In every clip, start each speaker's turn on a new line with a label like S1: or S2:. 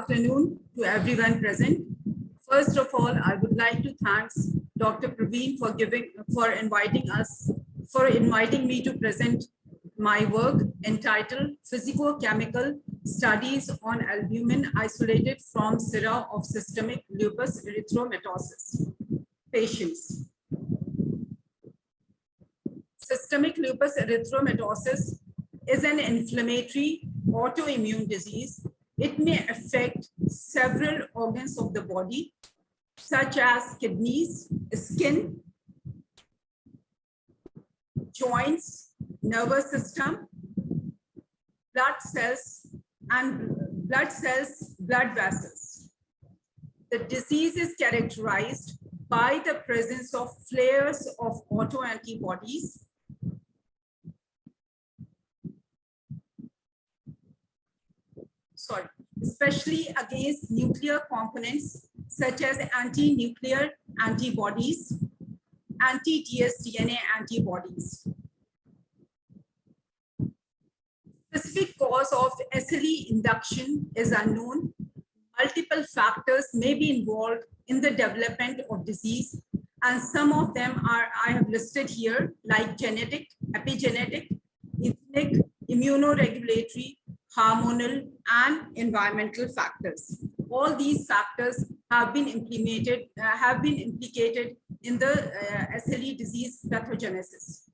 S1: afternoon to everyone present. First of all, I would like to thank Dr. Praveen for inviting me to present my work entitled Physicochemical Studies on Albumin Isolated from Sera of Systemic Lupus Erythematosus Patients. Systemic lupus erythematosus is an inflammatory autoimmune disease. It may affect several organs of the body, such as kidneys, skin, joints, nervous system, blood cells, blood vessels. The disease is characterized by the presence of flares of autoantibodies, especially against nuclear components such as anti-nuclear antibodies, anti-dsDNA antibodies. Specific cause of SLE induction is unknown. Multiple factors may be involved in the development of disease, and some of them I have listed here, like genetic, epigenetic, ethnic, immunoregulatory, hormonal, and environmental factors. All these factors have been implicated in the SLE disease pathogenesis.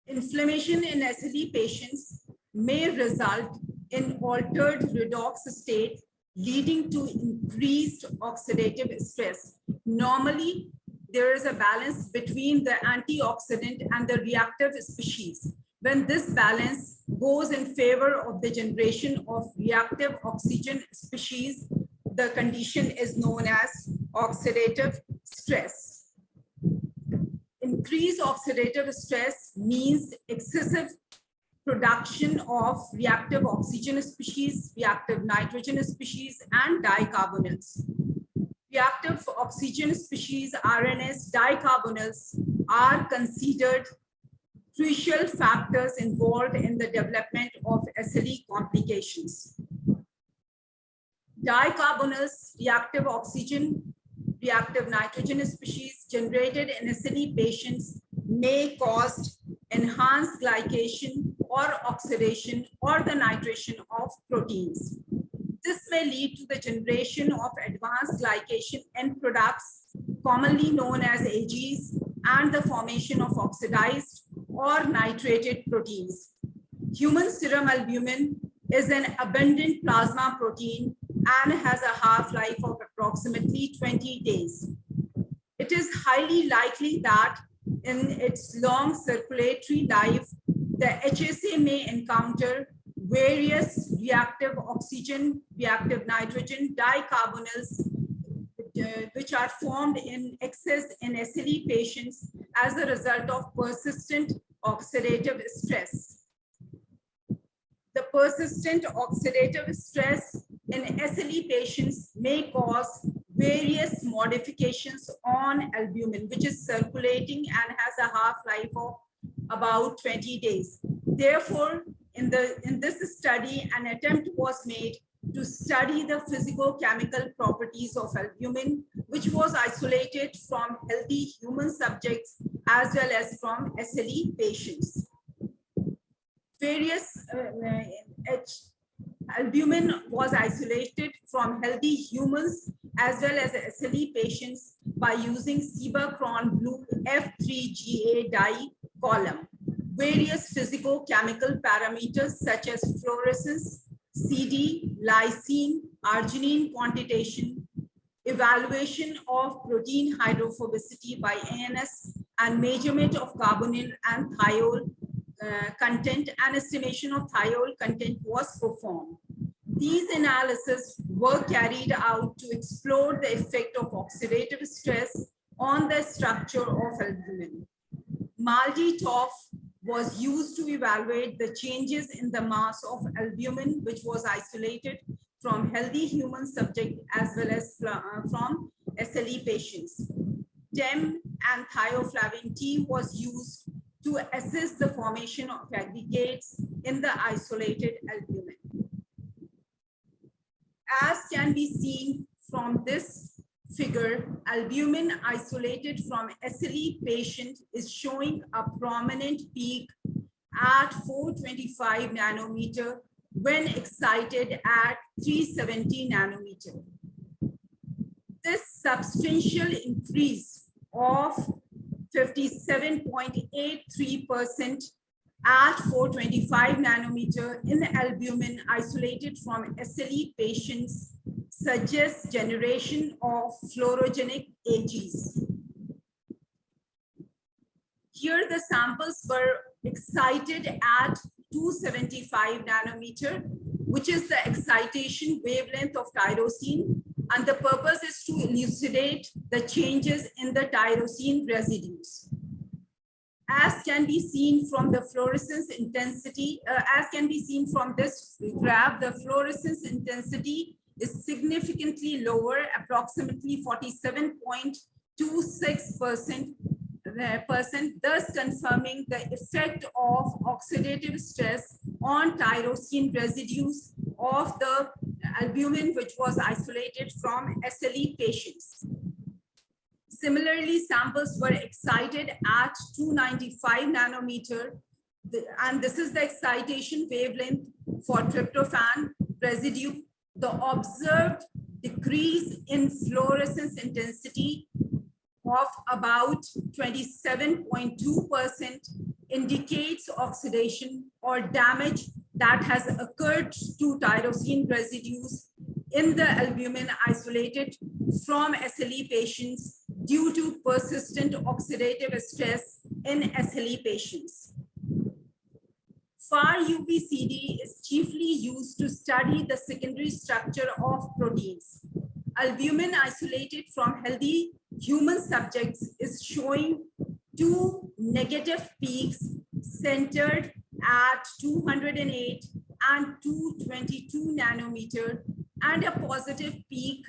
S1: Inflammation in SLE patients may result in altered redox state, leading to increased oxidative stress. Normally, there is a balance between the antioxidant and the reactive species. When this balance goes in favor of the generation of reactive oxygen species, the condition is known as oxidative stress. Increased oxidative stress means excessive production of reactive oxygen species, reactive nitrogen species, and dicarbonyls. Reactive oxygen species, RNS, dicarbonyls are considered crucial factors involved in the development of SLE complications. Dicarbonyls, reactive oxygen, reactive nitrogen species generated in SLE patients may cause enhanced glycation or oxidation or the nitration of proteins. This may lead to the generation of advanced glycation end products, commonly known as AGs, and the formation of oxidized or nitrated proteins. Human serum albumin is an abundant plasma protein and has a half-life of approximately 20 days. It is highly likely that in its long circulatory life, the HSA may encounter various reactive oxygen, reactive nitrogen, dicarbonyls, which are formed in excess in SLE patients as a result of persistent oxidative stress. The persistent oxidative stress in SLE patients may cause various modifications on albumin, which is circulating and has a half-life of about 20 days. Therefore, in this study, an attempt was made to study the physicochemical properties of albumin, which was isolated from healthy human subjects as well as from SLE patients. Albumin was isolated from healthy humans as well as SLE patients by using Sieber-Cron Blue F3GA dye column. Various physicochemical parameters such as fluorescence, CD, lysine, arginine quantitation, evaluation of protein hydrophobicity by ANS, and measurement of carbonyl and thiol content and estimation of thiol content was performed. These analyses were carried out to explore the effect of oxidative stress on the structure of albumin. MALDI-TOF was used to evaluate the changes in the mass of albumin, which was isolated from healthy human subjects as well as from SLE patients. TEM and thioflavin T was used to assess the formation of aggregates in the isolated albumin. As can be seen from this figure, albumin isolated from SLE patient is showing a prominent peak at 425 nanometer when excited at 370 nanometer. This substantial increase of 57.83% at 425 nanometer in albumin isolated from SLE patients suggests generation of fluorogenic AGs. Here the samples were excited at 275 nanometer, which is the excitation wavelength of tyrosine, and the purpose is to elucidate the changes in the tyrosine residues. As can be seen from the fluorescence intensity, as can be seen from this graph, the fluorescence intensity is significantly lower, approximately 47.26%, thus confirming the effect of oxidative stress on tyrosine residues of the albumin which was isolated from SLE patients. Similarly, samples were excited at 295 nanometer, and this is the excitation wavelength for tryptophan residue. The observed decrease in fluorescence intensity of about 27.2% indicates oxidation or damage that has occurred to tyrosine residues in the albumin isolated from SLE patients due to persistent oxidative stress in SLE patients. FAR UVCD is chiefly used to study the secondary structure of proteins. Albumin isolated from healthy human subjects is showing two negative peaks centered at 208 and 222 nanometer and a positive peak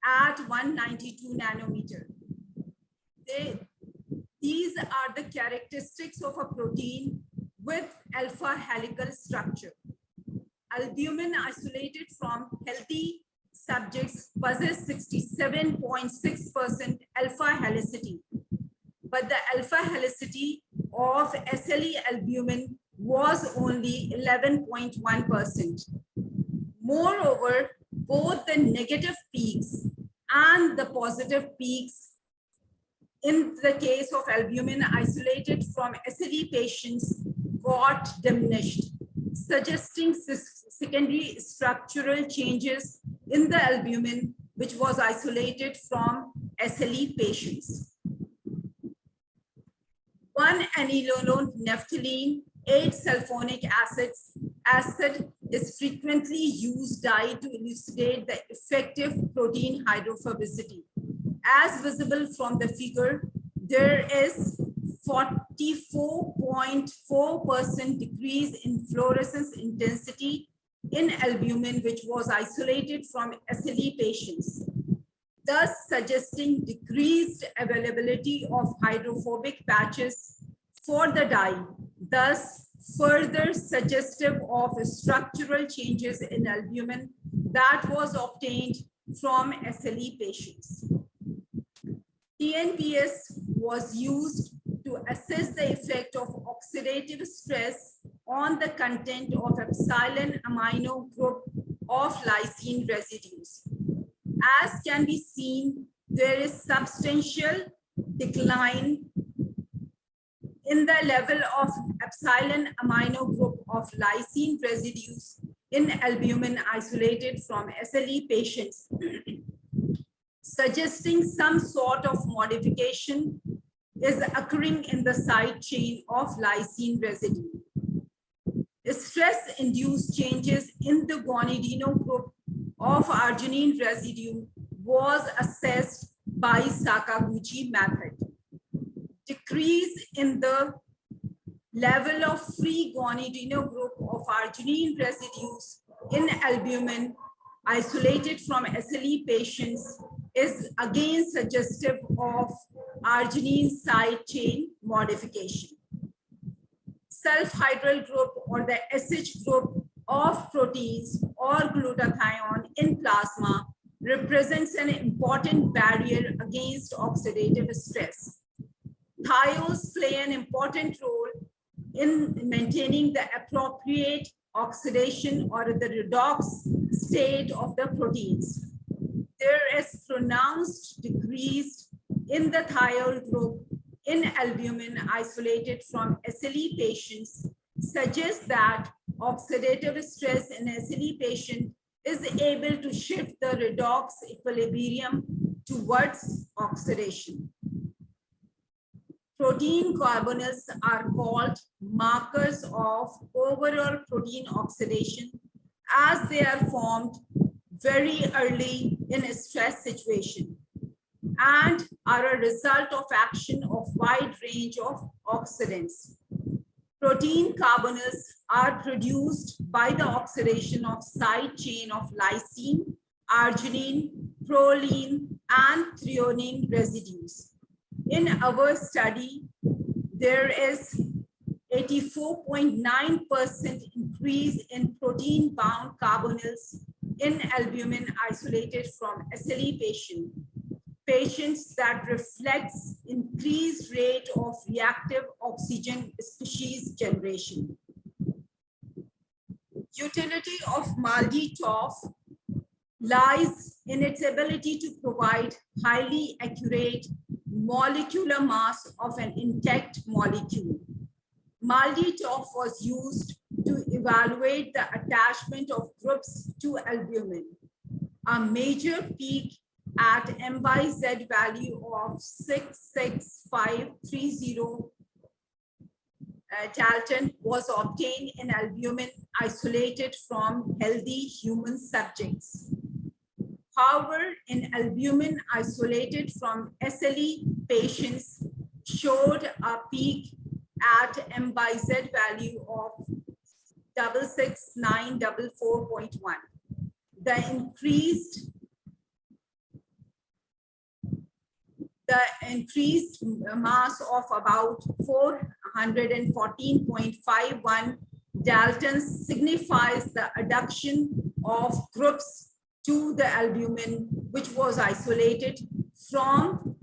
S1: at 192 nanometer. These are the characteristics of a protein with alpha helical structure. Albumin isolated from healthy subjects possess 67.6% alpha helicity, but the alpha helicity of SLE albumin was only 11.1%. Moreover, both the negative peaks and the positive peaks in the case of albumin isolated from SLE patients got diminished, suggesting secondary structural changes in the albumin which was isolated from SLE patients. 1-aninolone naphthalene 8-sulfonic acid is frequently used dye to elucidate the effective protein hydrophobicity. As visible from the figure, there is 44.4% decrease in fluorescence intensity in albumin which was isolated from SLE patients, thus suggesting decreased availability of hydrophobic patches for the dye, thus further suggestive of structural changes in albumin that was obtained from SLE patients. TNPS was used to assess the effect of oxidative stress on the content of epsilon amino group of lysine residues. As can be seen, there is substantial decline in the level of epsilon amino group of lysine residues in albumin isolated from SLE patients, suggesting some sort of modification is occurring in the side chain of lysine residue. Stress-induced changes in the guanidino group of arginine residue was assessed by Sakaguchi method. Decrease in the level of free guanidino group of arginine residues in albumin isolated from SLE patients is again suggestive of arginine side chain modification. Sulfhydryl group or the SH group of proteins or glutathione in plasma represents an important barrier against oxidative stress. Thiols play an important role in maintaining the appropriate oxidation or the redox state of the proteins. There is pronounced decrease in the thiol group in albumin isolated from SLE patients, suggests that oxidative stress in SLE patient is able to shift the redox equilibrium towards oxidation. Protein carbonyls are called markers of overall protein oxidation as they are formed very early in a stress situation and are a result of action of wide range of oxidants. Protein carbonyls are produced by the oxidation of side chain of lysine, arginine, proline, and threonine residues. In our study, there is 84.9% increase in protein-bound carbonyls in albumin isolated from SLE patients that reflects increased rate of reactive oxygen species generation. Utility of MALDI-TOF lies in its ability to provide highly accurate molecular mass of an intact molecule. MALDI-TOF was used to evaluate the attachment of groups to albumin. A major peak at M/Z value of 66530 Dalton was obtained in albumin isolated from healthy human subjects. However, in albumin isolated from SLE patients showed a peak at M/Z value of 66944.1. The increased mass of about 414.51 Daltons signifies the adduction of groups to the albumin, which was isolated from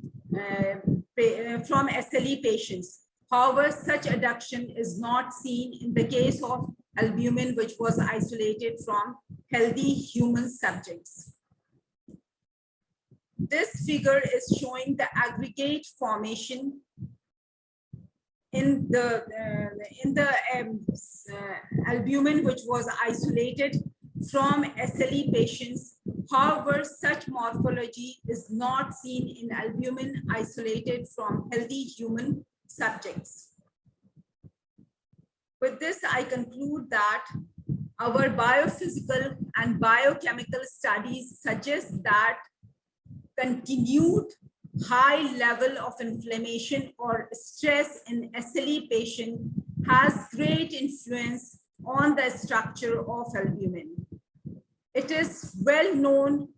S1: SLE patients. However, such adduction is not seen in the case of albumin, which was isolated from healthy human subjects. This figure is showing the aggregate formation in the albumin, which was isolated from SLE patients. However, such morphology is not seen in albumin isolated from healthy human subjects. With this, I conclude that our biophysical and biochemical studies suggest that continued high level of inflammation or stress in SLE patient has great influence on the structure of albumin. It is well known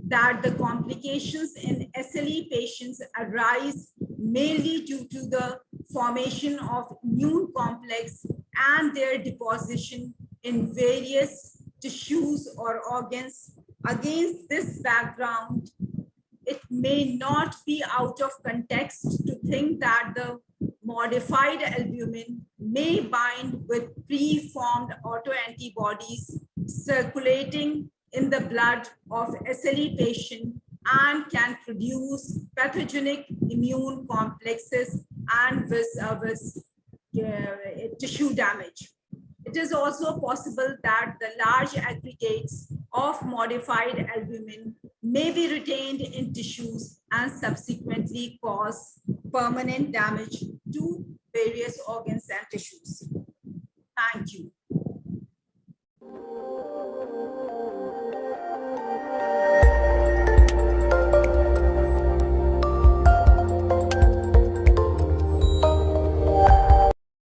S1: that the complications in SLE patients arise mainly due to the formation of immune complex and their deposition in various tissues or organs. Against this background, it may not be out of context to think that the modified albumin may bind with preformed autoantibodies circulating in the blood of SLE patient and can produce pathogenic immune complexes and tissue damage. It is also possible that the large aggregates of modified albumin may be retained in tissues and subsequently cause permanent damage to various organs and tissues. Thank you.